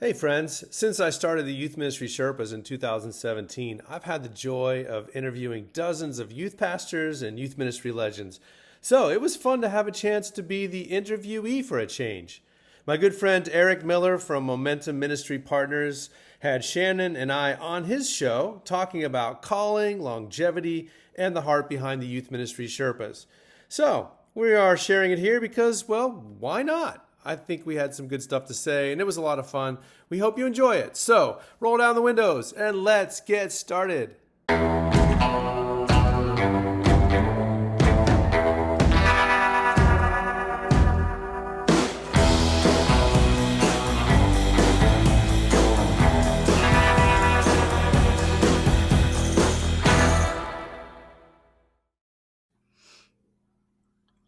Hey friends, since I started the Youth Ministry Sherpas in 2017, I've had the joy of interviewing dozens of youth pastors and youth ministry legends. So it was fun to have a chance to be the interviewee for a change. My good friend Eric Miller from Momentum Ministry Partners had Shannon and I on his show talking about calling, longevity, and the heart behind the Youth Ministry Sherpas. So we are sharing it here because, well, why not? I think we had some good stuff to say, and it was a lot of fun. We hope you enjoy it. So, roll down the windows, and let's get started.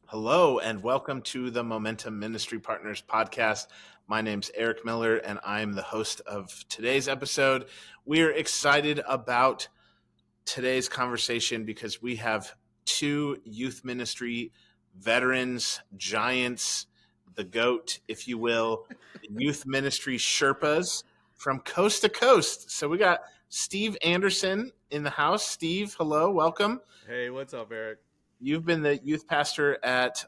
Hello, and welcome to the Momentum Ministry Partners podcast. My name's Eric Miller, and I'm the host of today's episode. We're excited about today's conversation because we have two youth ministry veterans, giants, the GOAT, if you will, youth ministry Sherpas from coast to coast. So we got Steve Anderson in the house. Steve, hello, welcome. Hey, what's up, Eric? You've been the youth pastor at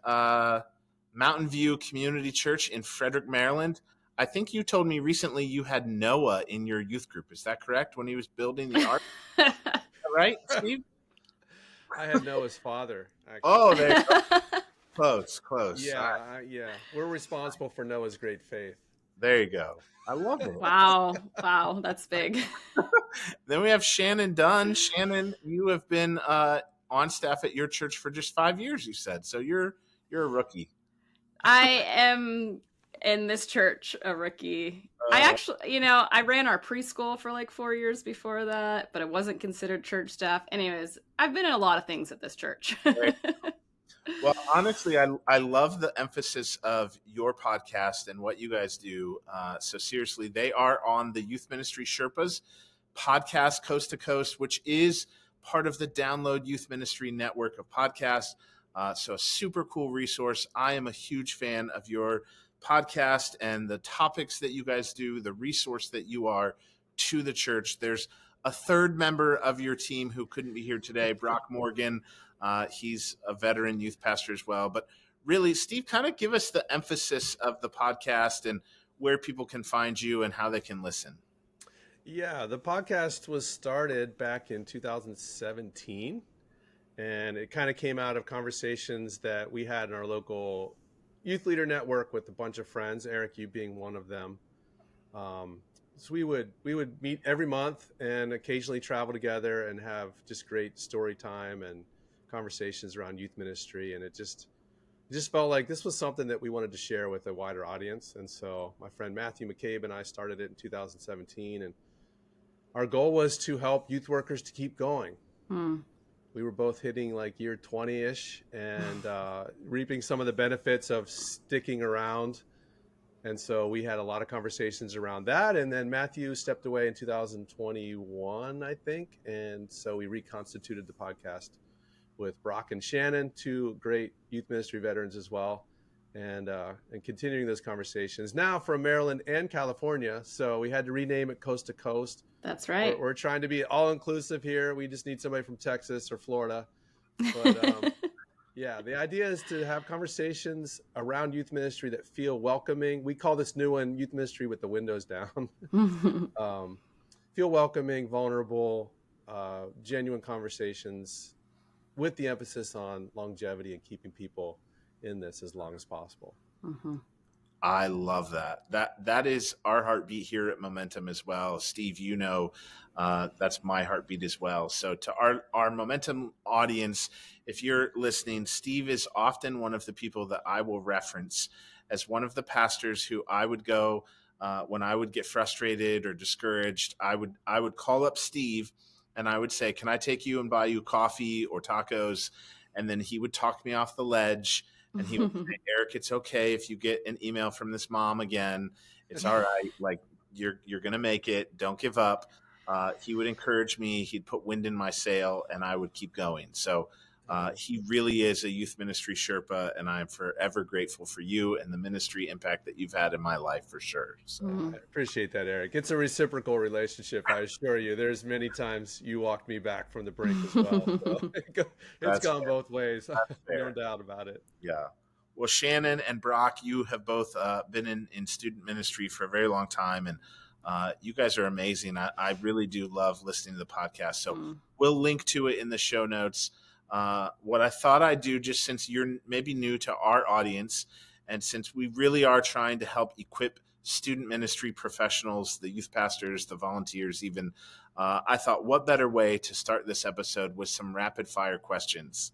Mountain View Community Church in Frederick, Maryland. I think you told me recently you had Noah in your youth group. Is that correct? When he was building the ark? Right, Steve? I had Noah's father, actually. Oh, there you go. Close. Yeah. We're responsible for Noah's great faith. There you go. I love it. Wow, that's big. Then we have Shannon Dunn. Shannon, you have been on staff at your church for just 5 years, you said. So you're a rookie. I am in this church a rookie. I actually, I ran our preschool for like 4 years before that, but it wasn't considered church staff. Anyways, I've been in a lot of things at this church. Right. Well, honestly, I love the emphasis of your podcast and what you guys do. So seriously, they are on the Youth Ministry Sherpas podcast, Coast to Coast, which is part of the Download Youth Ministry network of podcasts. So a super cool resource. I am a huge fan of your podcast and the topics that you guys do, the resource that you are to the church. There's a third member of your team who couldn't be here today, Brock Morgan. He's a veteran youth pastor as well. But really, Steve, kind of give us the emphasis of the podcast and where people can find you and how they can listen. Yeah, the podcast was started back in 2017, and it kind of came out of conversations that we had in our local youth leader network with a bunch of friends, Eric, you being one of them. So we would meet every month and occasionally travel together and have just great story time and conversations around youth ministry. And it just felt like this was something that we wanted to share with a wider audience. And so my friend Matthew McCabe and I started it in 2017, and our goal was to help youth workers to keep going. We were both hitting like year 20-ish and reaping some of the benefits of sticking around. And so we had a lot of conversations around that. And then Matthew stepped away in 2021, I think. And so we reconstituted the podcast with Brock and Shannon, two great youth ministry veterans as well. And continuing those conversations now from Maryland and California. So we had to rename it Coast to Coast. That's right. We're trying to be all-inclusive here. We just need somebody from Texas or Florida. But yeah, the idea is to have conversations around youth ministry that feel welcoming. We call this new one Youth Ministry with the Windows Down. Feel welcoming, vulnerable, genuine conversations with the emphasis on longevity and keeping people in this as long as possible. Mm-hmm. I love that. That is our heartbeat here at Momentum as well. Steve, that's my heartbeat as well. So to our Momentum audience, if you're listening, Steve is often one of the people that I will reference as one of the pastors who I would go when I would get frustrated or discouraged. I would call up Steve and I would say, "Can I take you and buy you coffee or tacos?" And then he would talk me off the ledge. And he would say, "Eric, it's okay if you get an email from this mom again. It's all right. Like you're going to make it. Don't give up." He would encourage me. He'd put wind in my sail and I would keep going. So He really is a youth ministry Sherpa, and I'm forever grateful for you and the ministry impact that you've had in my life for sure. So. I appreciate that, Eric. It's a reciprocal relationship, I assure you. There's many times you walked me back from the brink as well. So it's gone both ways. No doubt about it. Yeah. Well, Shannon and Brock, you have both been in student ministry for a very long time, and you guys are amazing. I really do love listening to the podcast. So we'll link to it in the show notes. What I thought I'd do, just since you're maybe new to our audience, and since we really are trying to help equip student ministry professionals, the youth pastors, the volunteers even, I thought what better way to start this episode with some rapid fire questions.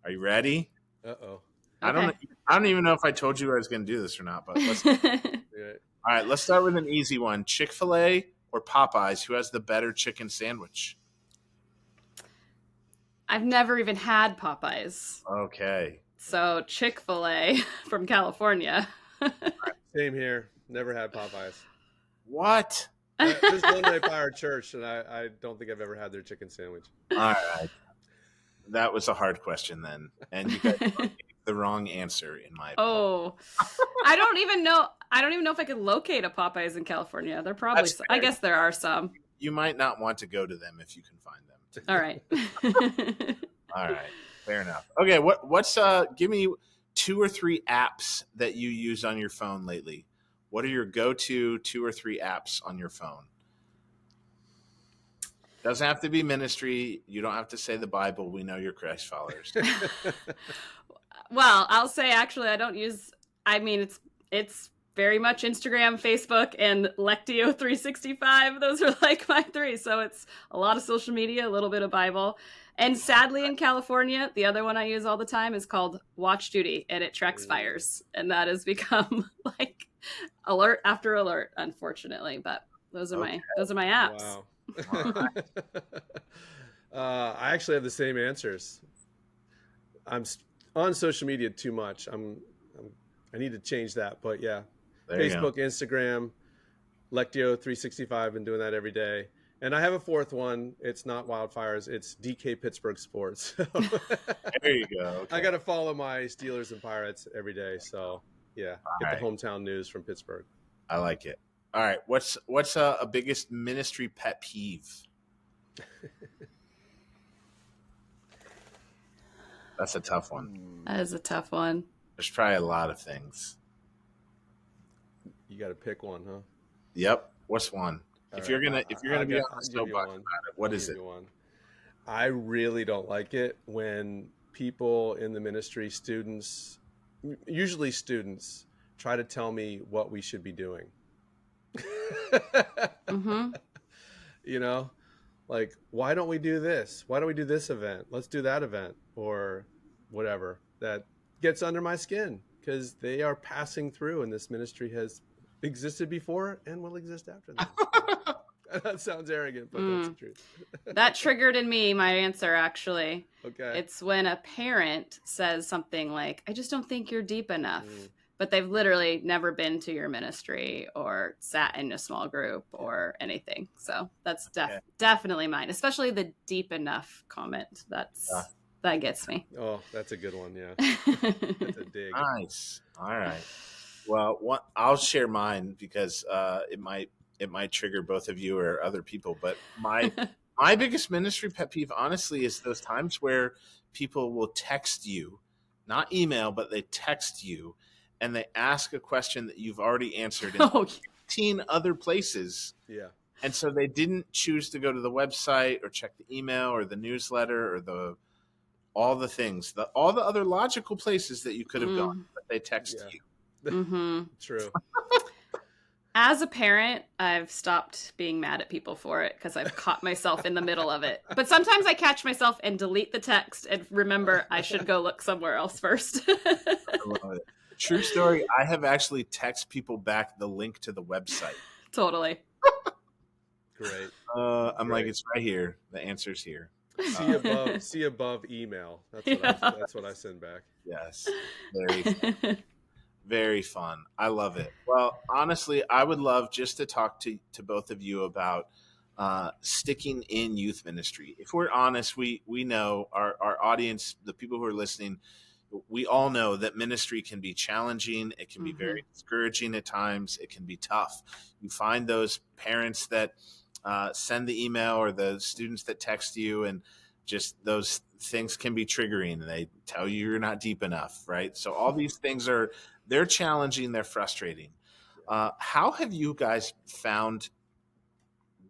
Are you ready? Uh-oh. Okay. I don't even know if I told you I was going to do this or not, but let's All right, let's start with an easy one. Chick-fil-A or Popeyes, who has the better chicken sandwich? I've never even had Popeyes. Okay. So Chick-fil-A from California. Same here. Never had Popeyes. What? There's one right by our church, and I don't think I've ever had their chicken sandwich. All right. That was a hard question then. And you guys gave the wrong answer in my opinion. Oh, I don't even know if I could locate a Popeyes in California. There probably, I guess there are some. You might not want to go to them if you can find them. All right. All right. Fair enough. Okay. What's give me 2 or 3 apps that you use on your phone lately. What are your go-to 2 or 3 apps on your phone? Doesn't have to be ministry. You don't have to say the Bible. We know you're Christ followers. Well, I'll say actually I don't use, it's very much Instagram, Facebook, and Lectio 365. Those are like my 3. So it's a lot of social media, a little bit of Bible. And sadly in California, the other one I use all the time is called Watch Duty, and it tracks fires. And that has become like alert after alert, unfortunately. But those are my apps. Wow. I actually have the same answers. I'm on social media too much. I need to change that, but yeah. Facebook, Instagram, Lectio 365, been doing that every day. And I have a 4th one. It's not Wildfires. It's DK Pittsburgh Sports. There you go. Okay. I got to follow my Steelers and Pirates every day. So yeah, get the hometown news from Pittsburgh. I like it. All right. What's a biggest ministry pet peeve? That's a tough one. That is a tough one. There's probably a lot of things. You got to pick one, huh? Yep. What's one? If you're gonna be on the soapbox about it, what is it? I really don't like it when people in the ministry, usually students, try to tell me what we should be doing. You know, like, why don't we do this? Why don't we do this event? Let's do that event or whatever. That gets under my skin because they are passing through, and this ministry has existed before and will exist after that. That sounds arrogant, but that's the truth. That triggered in me my answer, actually. Okay. It's when a parent says something like, I just don't think you're deep enough. But they've literally never been to your ministry or sat in a small group or anything. So that's definitely mine, especially the deep enough comment. That gets me. Oh, that's a good one. Yeah. That's a dig. Nice. All right. Well, I'll share mine because it might trigger both of you or other people. But my biggest ministry pet peeve, honestly, is those times where people will text you, not email, but they text you, and they ask a question that you've already answered in 15 other places. Yeah. And so they didn't choose to go to the website or check the email or the newsletter or all the things, all the other logical places that you could have gone, but they text you. True. As a parent, I've stopped being mad at people for it because I've caught myself in the middle of it. But sometimes I catch myself and delete the text and remember I should go look somewhere else first. I love it. True story. I have actually texted people back the link to the website. Totally. Great. I'm like, it's right here. The answer's here. See above email. That's what I send back. Yes. Very fun. Very fun. I love it. Well, honestly, I would love just to talk to both of you about sticking in youth ministry? If we're honest, we know our audience, the people who are listening, we all know that ministry can be challenging. It can be very discouraging at times. It can be tough. You find those parents that send the email, or the students that text you, and just those things can be triggering, and they tell you you're not deep enough, right? So all these things they're challenging, they're frustrating. How have you guys found,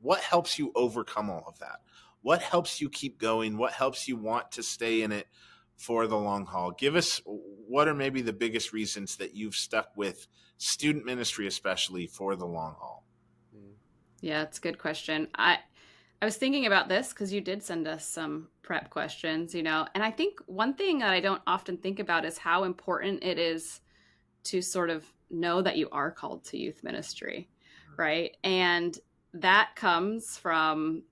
what helps you overcome all of that? What helps you keep going? What helps you want to stay in it for the long haul? Give us, what are maybe the biggest reasons that you've stuck with student ministry, especially for the long haul? Yeah, it's a good question. I was thinking about this because you did send us some prep questions, and I think one thing that I don't often think about is how important it is to sort of know that you are called to youth ministry, right? And that comes from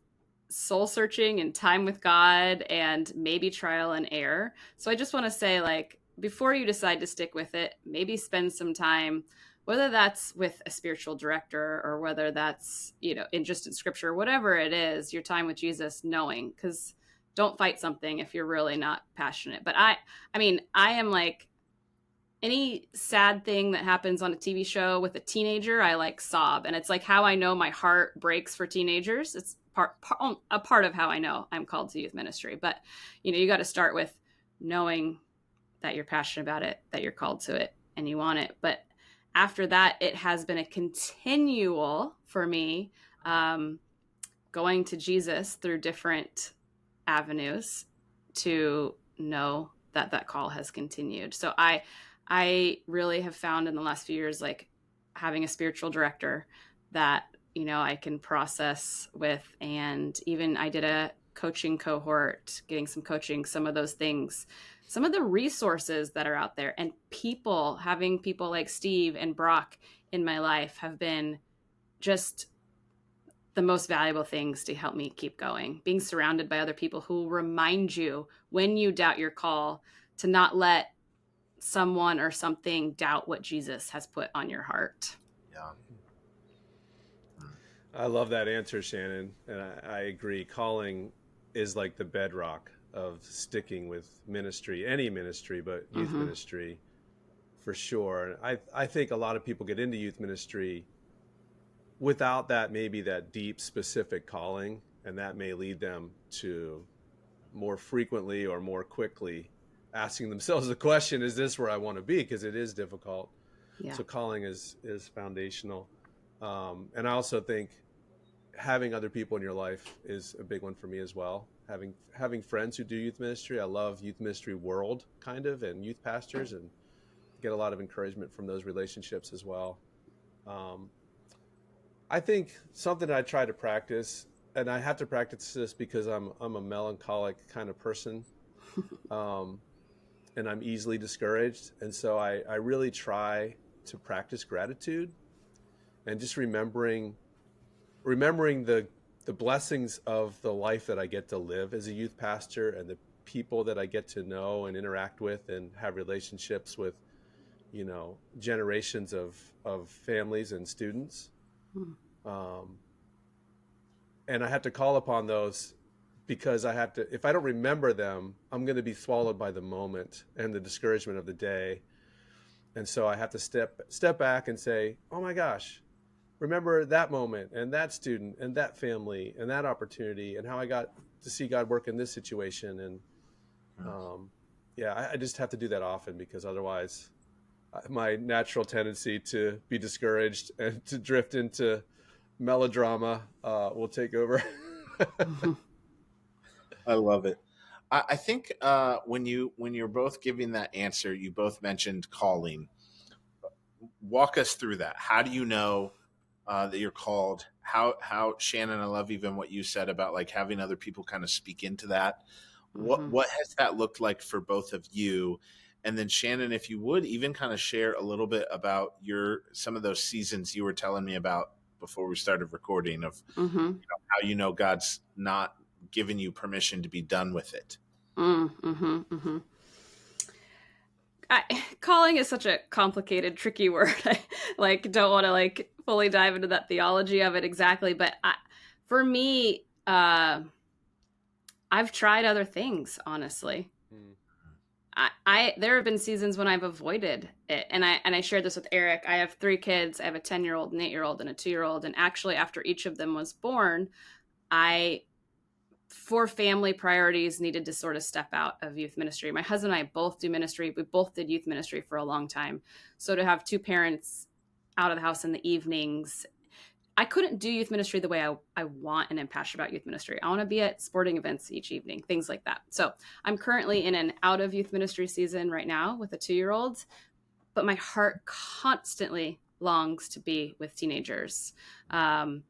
soul searching and time with God and maybe trial and error. So I just want to say, like, before you decide to stick with it, maybe spend some time, whether that's with a spiritual director or whether that's, in scripture, whatever it is, your time with Jesus, knowing, because don't fight something if you're really not passionate. But I am like, any sad thing that happens on a TV show with a teenager, I like sob. And it's like how I know my heart breaks for teenagers. It's a part of how I know I'm called to youth ministry. But, you got to start with knowing that you're passionate about it, that you're called to it and you want it. But after that, it has been a continual for me, going to Jesus through different avenues to know that call has continued. So I really have found in the last few years, like having a spiritual director that, I can process with. And even I did a coaching cohort, getting some coaching, some of those things, some of the resources that are out there, and having people like Steve and Brock in my life have been just the most valuable things to help me keep going. Being surrounded by other people who remind you when you doubt your call to not let someone or something doubt what Jesus has put on your heart. Yeah. I love that answer, Shannon. And I agree. Calling is like the bedrock of sticking with ministry, any ministry, but youth ministry for sure. I think a lot of people get into youth ministry without maybe that deep specific calling, and that may lead them to more frequently or more quickly asking themselves the question, is this where I want to be? Because it is difficult. Yeah. So calling is foundational. And I also think having other people in your life is a big one for me as well. Having friends who do youth ministry. I love youth ministry world and youth pastors, and get a lot of encouragement from those relationships as well. I think something that I try to practice, and I have to practice this because I'm a melancholic kind of person. And I'm easily discouraged. And so I really try to practice gratitude and just remembering the blessings of the life that I get to live as a youth pastor, and the people that I get to know and interact with and have relationships with, generations of families and students. And I have to call upon those, because if I don't remember them, I'm going to be swallowed by the moment and the discouragement of the day. And so I have to step back and say, oh my gosh, remember that moment and that student and that family and that opportunity and how I got to see God work in this situation. And I just have to do that often, because otherwise my natural tendency to be discouraged and to drift into melodrama will take over. I love it. I think when you're both giving that answer, you both mentioned calling. Walk us through that. How do you know that you're called? How Shannon, I love even what you said about like having other people kind of speak into that. What has that looked like for both of you? And then Shannon, if you would even kind of share a little bit about some of those seasons you were telling me about before we started recording of how God's not giving you permission to be done with it. Calling is such a complicated, tricky word. I don't want to fully dive into that theology of it exactly. But For me, I've tried other things, honestly. There have been seasons when I've avoided it, and I shared this with Eric. I have 3 kids. I have a 10-year-old, an 8-year-old, and a 2-year-old. And actually, after each of them was born, for family priorities, needed to sort of step out of youth ministry. My husband and I both do ministry. We both did youth ministry for a long time. So to have 2 parents out of the house in the evenings, I couldn't do youth ministry the way I want and am passionate about youth ministry. I want to be at sporting events each evening, things like that. So I'm currently in an out of youth ministry season right now with a 2-year-old, but my heart constantly longs to be with teenagers. I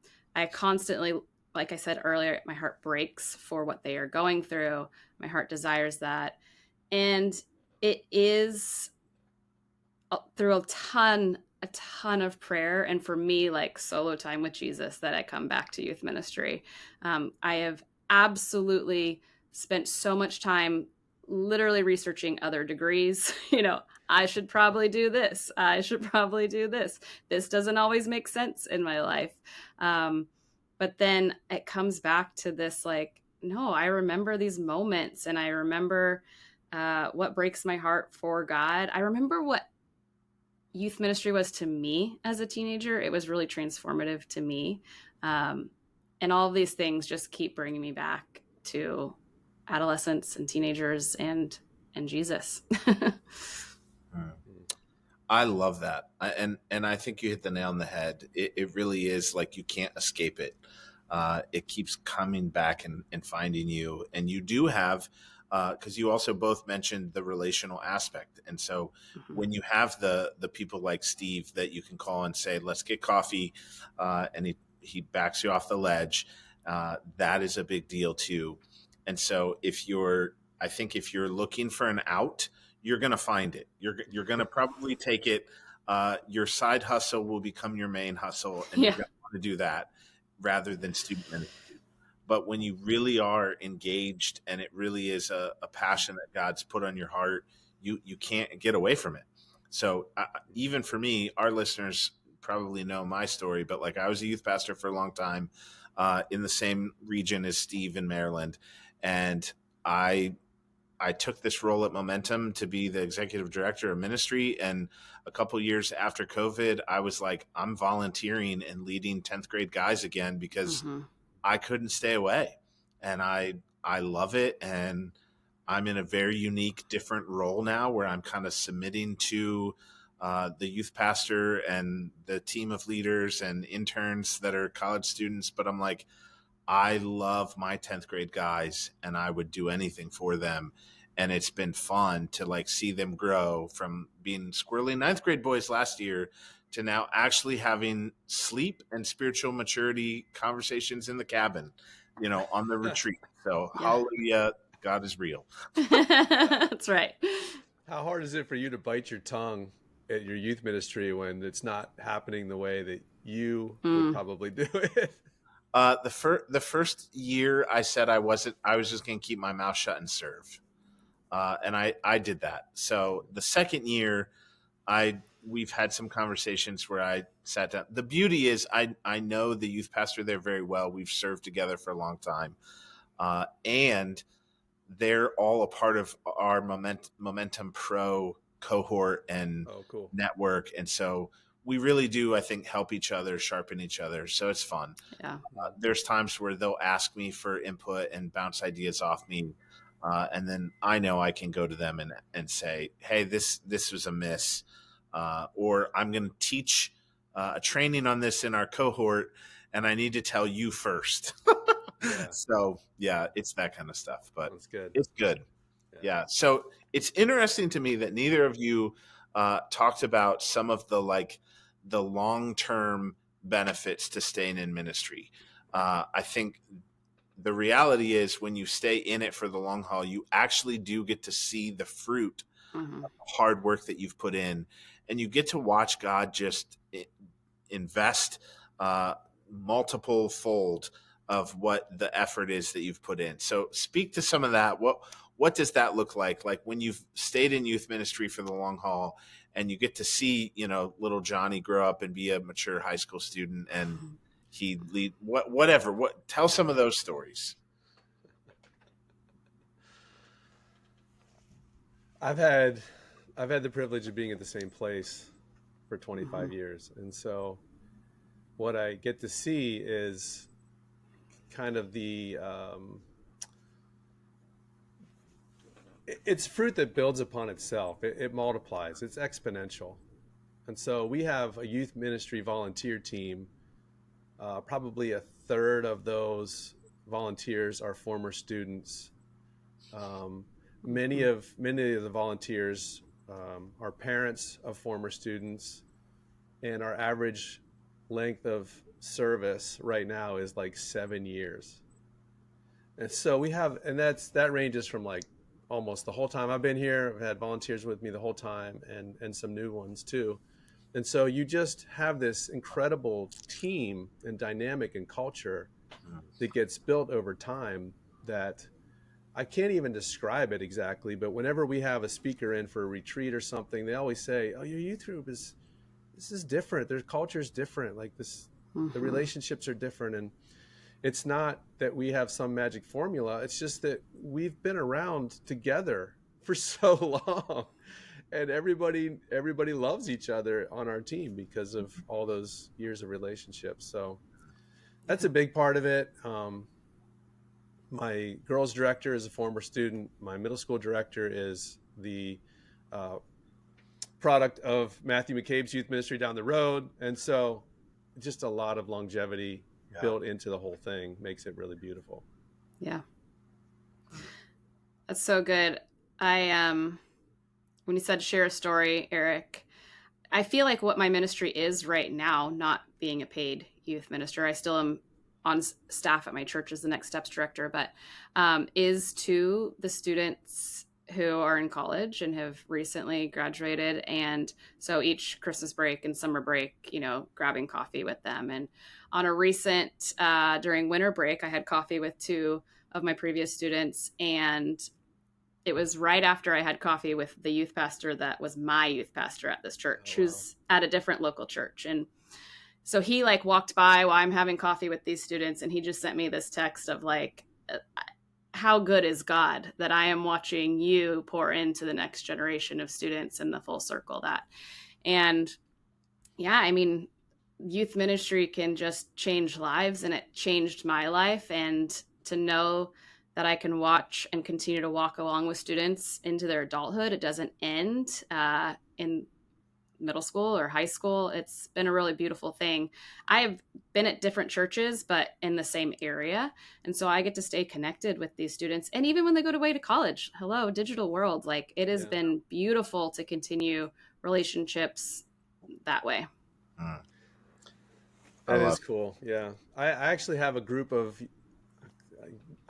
constantly, like I said earlier, my heart breaks for what they are going through. My heart desires that. And it is through a ton of prayer, and for me, like solo time with Jesus, that I come back to youth ministry. I have absolutely spent so much time literally researching other degrees. I should probably do this. I should probably do this. This doesn't always make sense in my life. But then it comes back to this, like, no, I remember these moments, and I remember what breaks my heart for God. I remember what youth ministry was to me as a teenager. It was really transformative to me. And all of these things just keep bringing me back to adolescents and teenagers and Jesus. I love that. And I think you hit the nail on the head. It really is like you can't escape it. It keeps coming back and finding you. And you do have, because you also both mentioned the relational aspect. And so when you have the people like Steve that you can call and say, let's get coffee, and he backs you off the ledge, that is a big deal too. And so if you're looking for an out, you're going to find it. You're going to probably take it. Your side hustle will become your main hustle, and you're going to want to do that rather than student ministry. But when you really are engaged and it really is a passion that God's put on your heart, you can't get away from it. So even for me, our listeners probably know my story, but like I was a youth pastor for a long time in the same region as Steve in Maryland. And I took this role at Momentum to be the executive director of ministry. And a couple years after COVID, I was like, I'm volunteering and leading 10th grade guys again because I couldn't stay away. And I love it. And I'm in a very unique, different role now where I'm kind of submitting to the youth pastor and the team of leaders and interns that are college students. But I'm like, I love my 10th grade guys and I would do anything for them. And it's been fun to like see them grow from being squirrely 9th grade boys last year to now actually having sleep and spiritual maturity conversations in the cabin, on the retreat. So hallelujah, God is real. That's right. How hard is it for you to bite your tongue at your youth ministry when it's not happening the way that you would probably do it? The first year I said I was just going to keep my mouth shut and serve. And I did that. So the second year we've had some conversations where I sat down. The beauty is I know the youth pastor there very well. We've served together for a long time. And they're all a part of our Momentum Pro cohort and network. And so we really do, I think, help each other, sharpen each other. So it's fun. Yeah. There's times where they'll ask me for input and bounce ideas off me. And then I know I can go to them and say, hey, this was a miss. Or I'm going to teach a training on this in our cohort, and I need to tell you first. So, it's that kind of stuff. But it's good. Yeah. So it's interesting to me that neither of you talked about some of the long-term benefits to staying in ministry. I think the reality is when you stay in it for the long haul, you actually do get to see the fruit of the hard work that you've put in, and you get to watch God just invest multiple fold of what the effort is that you've put in. So speak to some of that. What does that look like? Like when you've stayed in youth ministry for the long haul and you get to see, little Johnny grow up and be a mature high school student and Tell some of those stories. I've had the privilege of being at the same place for 25 years. And so what I get to see is kind of it's fruit that builds upon itself. It multiplies. It's exponential. And so we have a youth ministry volunteer team. Probably a third of those volunteers are former students. Many of the volunteers are parents of former students, and our average length of service right now is like 7 years. And so that ranges from like almost the whole time I've been here. I've had volunteers with me the whole time, and some new ones too. And so you just have this incredible team and dynamic and culture that gets built over time that I can't even describe it exactly. But whenever we have a speaker in for a retreat or something, they always say, "Oh, your youth group this is different. Their culture is different. Like this, the relationships are different." And it's not that we have some magic formula. It's just that we've been around together for so long. And everybody loves each other on our team because of all those years of relationships. So that's a big part of it. My girls director is a former student. My middle school director is the product of Matthew McCabe's youth ministry down the road. And so just a lot of longevity built into the whole thing makes it really beautiful. Yeah. That's so good. When you said share a story, Eric, I feel like what my ministry is right now, not being a paid youth minister, I still am on staff at my church as the Next Steps director, but is to the students who are in college and have recently graduated. And so each Christmas break and summer break, grabbing coffee with them. And on a recent, during winter break, I had coffee with 2 of my previous students, and it was right after I had coffee with the youth pastor that was my youth pastor at this church, who's at a different local church. And so he walked by while I'm having coffee with these students, and he just sent me this text of how good is God that I am watching you pour into the next generation of students in the full circle that. And yeah, I mean, youth ministry can just change lives, and it changed my life. And to know that I can watch and continue to walk along with students into their adulthood. It doesn't end in middle school or high school. It's been a really beautiful thing. I have been at different churches, but in the same area. And so I get to stay connected with these students. And even when they go away to college, hello, digital world, it has been beautiful to continue relationships that way. That is cool. Yeah. I actually have a group of,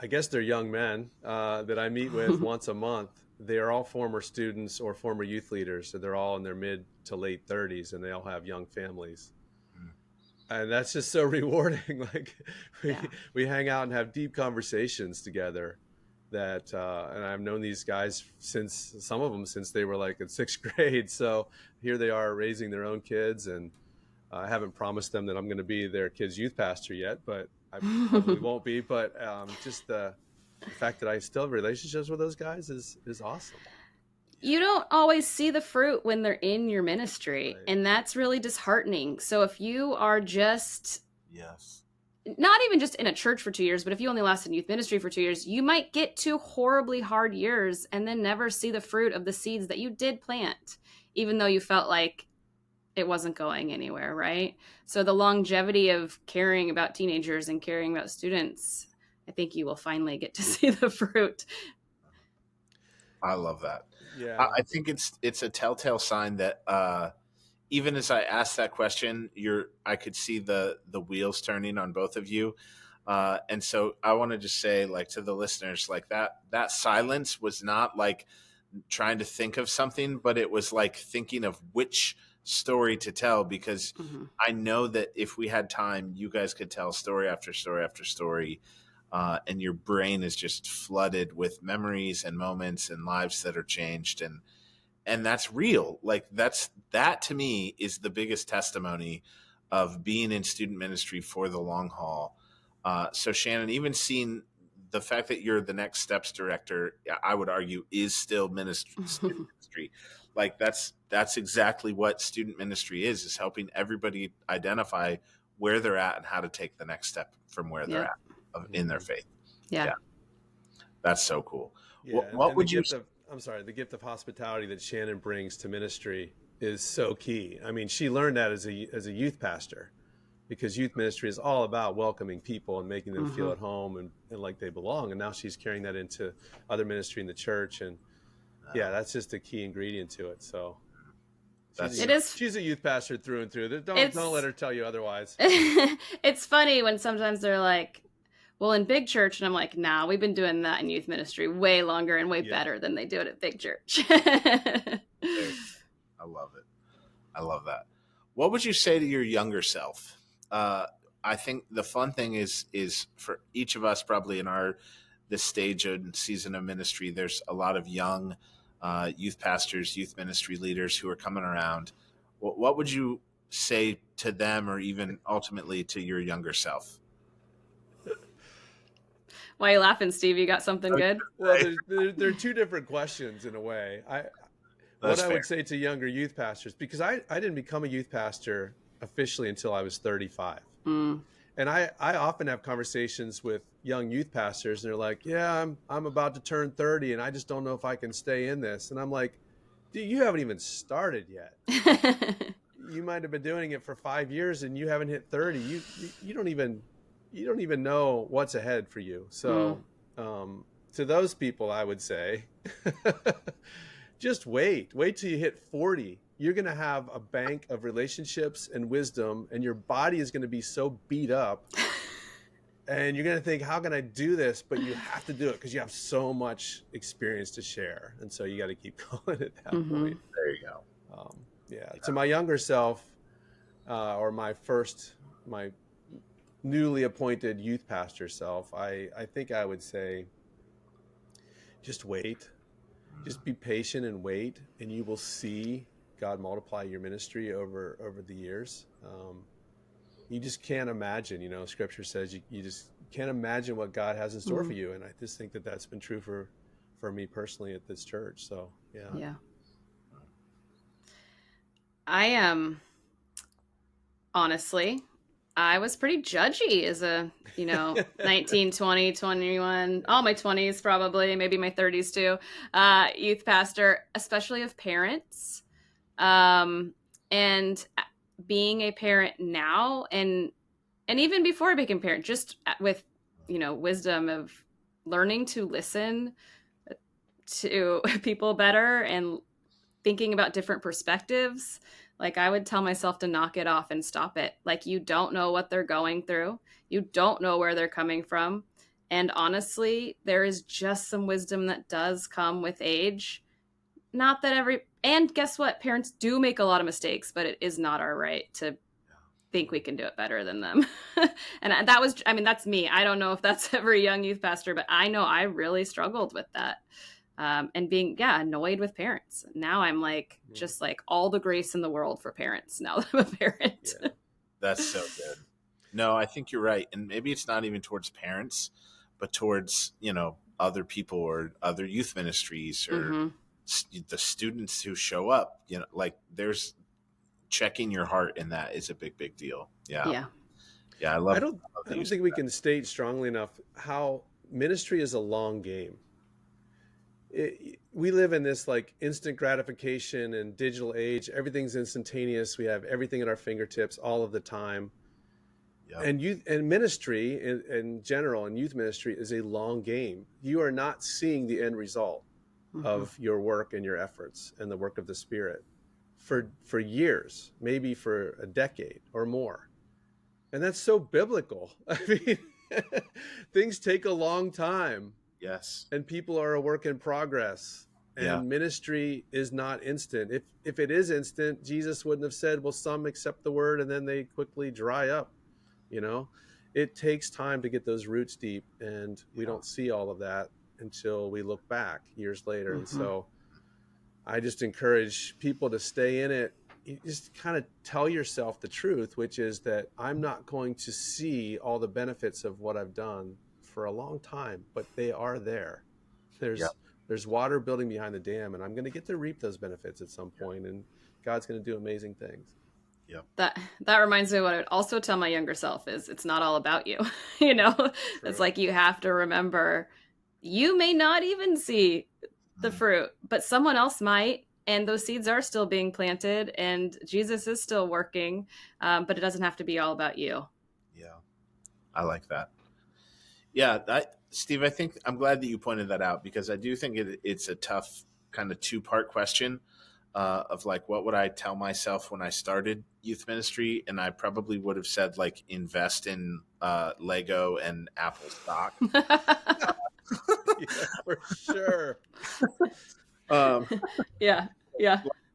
I guess they're young men that I meet with once a month. They are all former students or former youth leaders. So they're all in their mid to late 30s, and they all have young families. And that's just so rewarding. We hang out and have deep conversations together and I've known these guys some of them since they were in 6th grade. So here they are raising their own kids, and I haven't promised them that I'm going to be their kid's youth pastor yet, but I probably won't be. But just the fact that I still have relationships with those guys is awesome. You don't always see the fruit when they're in your ministry, right. And that's really disheartening. So if you are just not even just in a church for 2 years, but if you only last in youth ministry for 2 years, you might get 2 horribly hard years and then never see the fruit of the seeds that you did plant, even though you felt like it wasn't going anywhere, right? So the longevity of caring about teenagers and caring about students, I think you will finally get to see the fruit. I love that. Yeah. I think it's a telltale sign that even as I asked that question, I could see the wheels turning on both of you. And so I want to just say, to the listeners, that silence was not trying to think of something, but it was thinking of which story to tell, because I know that if we had time, you guys could tell story after story after story. And your brain is just flooded with memories and moments and lives that are changed. And that's real. That to me is the biggest testimony of being in student ministry for the long haul. So Shannon, even seeing the fact that you're the Next Steps director, I would argue is still student ministry. Like that's exactly what student ministry is helping everybody identify where they're at and how to take the next step from where they're at in their faith. Yeah. That's so cool. Yeah, What would you? The gift of hospitality that Shannon brings to ministry is so key. I mean, she learned that as a youth pastor, because youth ministry is all about welcoming people and making them feel at home and like they belong. And now she's carrying that into other ministry in the church. And that's just a key ingredient to it. So she's a youth pastor through and through. Don't let her tell you otherwise. It's funny when sometimes they're like, well, in big church, and I'm like, nah, we've been doing that in youth ministry way longer and way better than they do it at big church. I love it. I love that. What would you say to your younger self? I think the fun thing is for each of us, probably in this stage and season of ministry, there's a lot of young youth pastors, youth ministry leaders who are coming around. What would you say to them, or even ultimately to your younger self? Why are you laughing, Steve? You got something good? Well, there are two different questions in a way. I would say to younger youth pastors, because I didn't become a youth pastor officially until I was 35. And I often have conversations with young youth pastors, and they're like, yeah, I'm about to turn 30 and I just don't know if I can stay in this. And I'm like, dude, you haven't even started yet. You might have been doing it for 5 years and you haven't hit 30. You don't even know what's ahead for you. So to those people, I would say, just wait till you hit 40. You're going to have a bank of relationships and wisdom, and your body is going to be so beat up. And you're going to think, how can I do this? But you have to do it because you have so much experience to share. And so you got to keep going at that point. There you go. To my younger self, or my newly appointed youth pastor self, I think I would say, just wait. Just be patient and wait, and you will see God multiply your ministry over the years. You just can't imagine, Scripture says you just can't imagine what God has in store for you. And I just think that that's been true for me personally at this church. So, yeah. Yeah. I am, honestly, I was pretty judgy as a, 19, 20, 21, all my 20s probably, maybe my 30s too, youth pastor, especially of parents. And being a parent now and even before I became a parent, just with, wisdom of learning to listen to people better and thinking about different perspectives. Like I would tell myself to knock it off and stop it. Like you don't know what they're going through. You don't know where they're coming from. And honestly, there is just some wisdom that does come with age. Not that and guess what? Parents do make a lot of mistakes, but it is not our right to think we can do it better than them. And that's me. I don't know if that's every young youth pastor, but I know I really struggled with that. And being, annoyed with parents. Now I'm like, just like all the grace in the world for parents now that I'm a parent. Yeah. That's so good. No, I think you're right. And maybe it's not even towards parents, but towards, other people or other youth ministries or the students who show up, like there's checking your heart in that is a big, big deal. Yeah. Yeah. I don't think we can state strongly enough how ministry is a long game. We live in this like instant gratification and digital age. Everything's instantaneous. We have everything at our fingertips all of the time. Yep. And ministry in general and youth ministry is a long game. You are not seeing the end result of your work and your efforts and the work of the Spirit for years, maybe for a decade or more. And that's so biblical. I mean, things take a long time. Yes. And people are a work in progress. And ministry is not instant. If it is instant, Jesus wouldn't have said, well, some accept the word and then they quickly dry up. It takes time to get those roots deep, and we don't see all of that until we look back years later. And so I just encourage people to stay in it you just kind of tell yourself the truth, which is that I'm not going to see all the benefits of what I've done for a long time, but they are there. There's water building behind the dam, and I'm going to get to reap those benefits at some point, and God's going to do amazing things. That reminds me of what I would also tell my younger self is it's not all about you. You know, True. It's like you have to remember you may not even see the fruit, but someone else might. And those seeds are still being planted and Jesus is still working. But it doesn't have to be all about you. Yeah. I like that. Yeah. Steve, I think I'm glad that you pointed that out because I do think it's a tough kind of two-part question. Of like, what would I tell myself when I started youth ministry? And I probably would have said like, invest in Lego and Apple stock. Yeah, for sure. Yeah.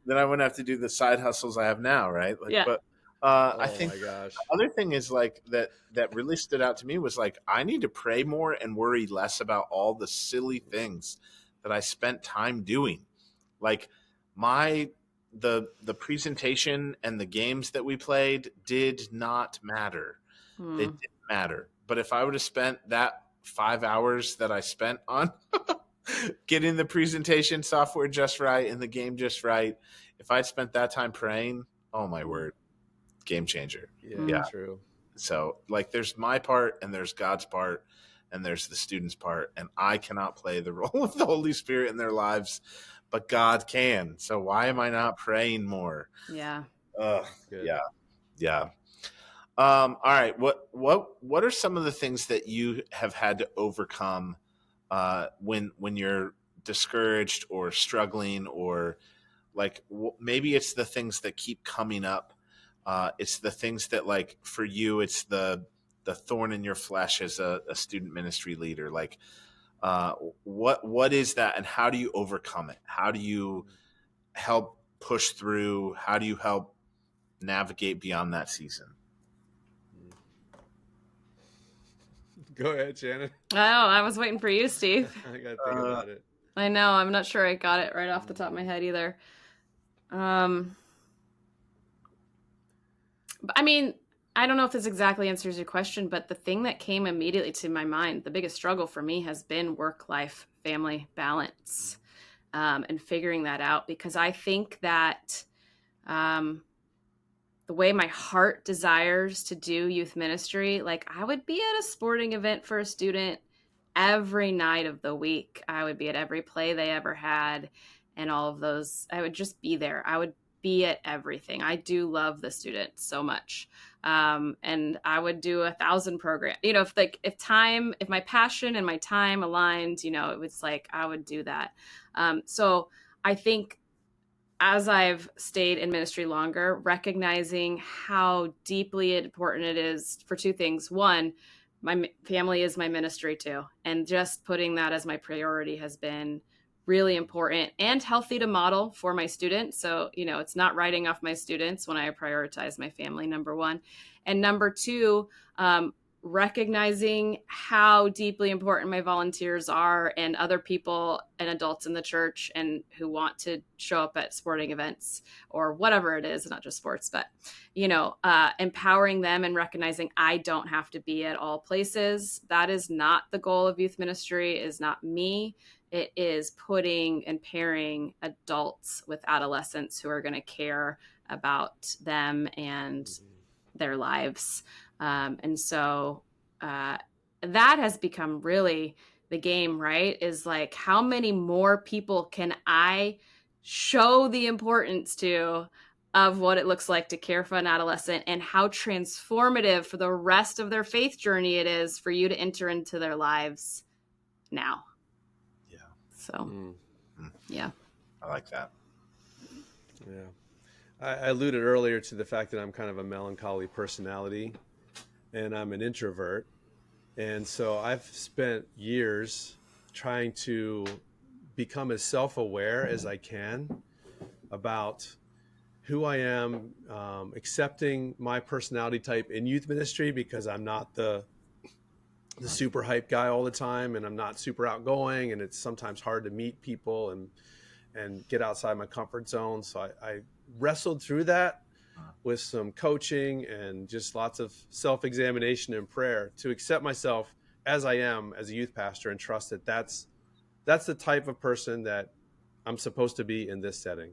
Then I wouldn't have to do the side hustles I have now, right? Like, yeah. But I think my gosh. the other thing is like that really stood out to me was like, I need to pray more and worry less about all the silly things that I spent time doing. Like, the presentation and the games that we played did not matter. It didn't matter. But if I would have spent that 5 hours that I spent on getting the presentation software just right and the game just right, if I spent that time praying, oh my word, game changer. Yeah, true. So like there's my part and there's God's part and there's the student's part, and I cannot play the role of the Holy Spirit in their lives. But God can. So why am I not praying more? Yeah. Yeah. All right. What are some of the things that you have had to overcome when you're discouraged or struggling, or like maybe it's the things that keep coming up. It's the things that like for you, it's the thorn in your flesh as a student ministry leader. Like, what is that, and how do you overcome it? How do you help push through? How do you help navigate beyond that season? Go ahead, Shannon. Oh, I was waiting for you, Steve. I gotta think about it. I know. I'm not sure I got it right off the top of my head either. I mean, I don't know if this exactly answers your question, but the thing that came immediately to my mind, the biggest struggle for me has been work-life, family balance, and figuring that out, because I think that the way my heart desires to do youth ministry, like I would be at a sporting event for a student every night of the week. I would be at every play they ever had and all of those. I would just be there. I would be at everything. I do love the students so much. And I would do 1,000 programs, you know, if my passion and my time aligned, you know, it was like, I would do that. So I think as I've stayed in ministry longer, recognizing how deeply important it is for two things. One, my family is my ministry too. And just putting that as my priority has been really important and healthy to model for my students. So, you know, it's not writing off my students when I prioritize my family, number one. And number two, recognizing how deeply important my volunteers are and other people and adults in the church and who want to show up at sporting events or whatever it is, not just sports, but, you know, empowering them and recognizing I don't have to be at all places. That is not the goal of youth ministry, is not me. It is putting and pairing adults with adolescents who are going to care about them and their lives. And so that has become really the game, right? Is like, how many more people can I show the importance to of what it looks like to care for an adolescent, and how transformative for the rest of their faith journey it is for you to enter into their lives now. So, yeah. I like that. Yeah. I alluded earlier to the fact that I'm kind of a melancholy personality and I'm an introvert. And so I've spent years trying to become as self-aware as I can about who I am, accepting my personality type in youth ministry, because I'm not the super hype guy all the time, and I'm not super outgoing, and it's sometimes hard to meet people, and get outside my comfort zone. So I wrestled through that with some coaching and just lots of self-examination and prayer to accept myself as I am as a youth pastor and trust that that's the type of person that I'm supposed to be in this setting,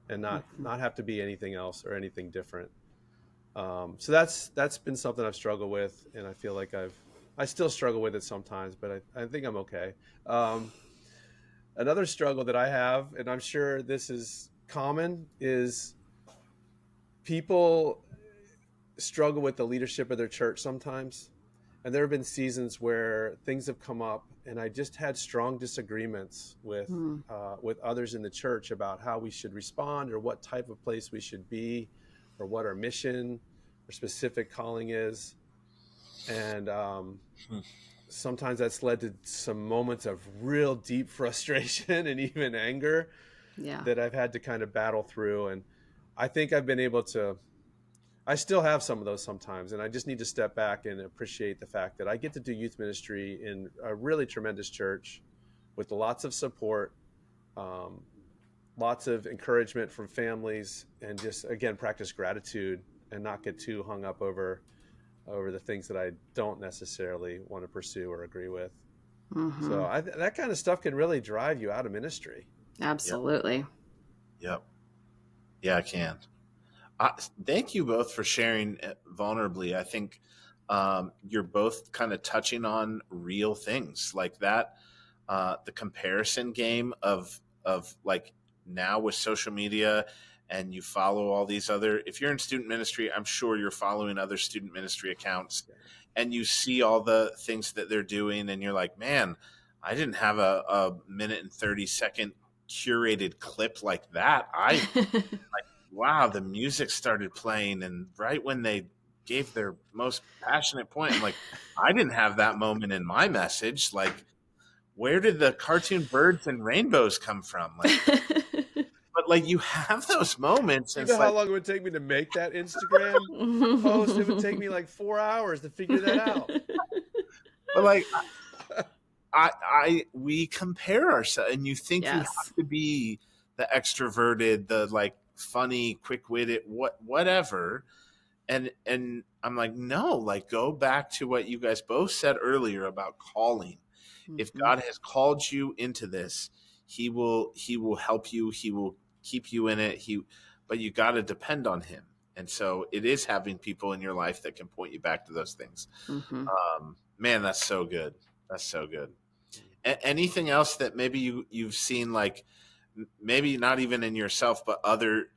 and not have to be anything else or anything different. So that's been something I've struggled with, and I feel like I still struggle with it sometimes, but I think I'm okay. Another struggle that I have, and I'm sure this is common, is people struggle with the leadership of their church sometimes. And there have been seasons where things have come up, and I just had strong disagreements with others in the church about how we should respond, or what type of place we should be, or what our mission or specific calling is. And sometimes that's led to some moments of real deep frustration and even anger that I've had to kind of battle through. And I think I've been able to, I still have some of those sometimes, and I just need to step back and appreciate the fact that I get to do youth ministry in a really tremendous church with lots of support, lots of encouragement from families, and just, again, practice gratitude and not get too hung up over the things that I don't necessarily want to pursue or agree with. So that kind of stuff can really drive you out of ministry. Absolutely. Yep. Yeah, I can. Thank you both for sharing vulnerably. I think you're both kind of touching on real things like that. The comparison game of like now with social media, and you follow all these other, if you're in student ministry, I'm sure you're following other student ministry accounts, and you see all the things that they're doing, and you're like, man, I didn't have a minute and 30-second curated clip like that. Wow, the music started playing, and right when they gave their most passionate point, I'm like, I didn't have that moment in my message. Like, where did the cartoon birds and rainbows come from? Like, but like, you have those moments. You know how long it would take me to make that Instagram post? It would take me like 4 hours to figure that out. But like, we compare ourselves, and you think you have to be the extroverted, the like funny, quick-witted, whatever. And I'm like, no, like, go back to what you guys both said earlier about calling. If God has called you into this, he will help you. He will keep you in it. But you got to depend on him. And so it is having people in your life that can point you back to those things. Man, that's so good. That's so good. Anything else that maybe you've seen, like maybe not even in yourself, but other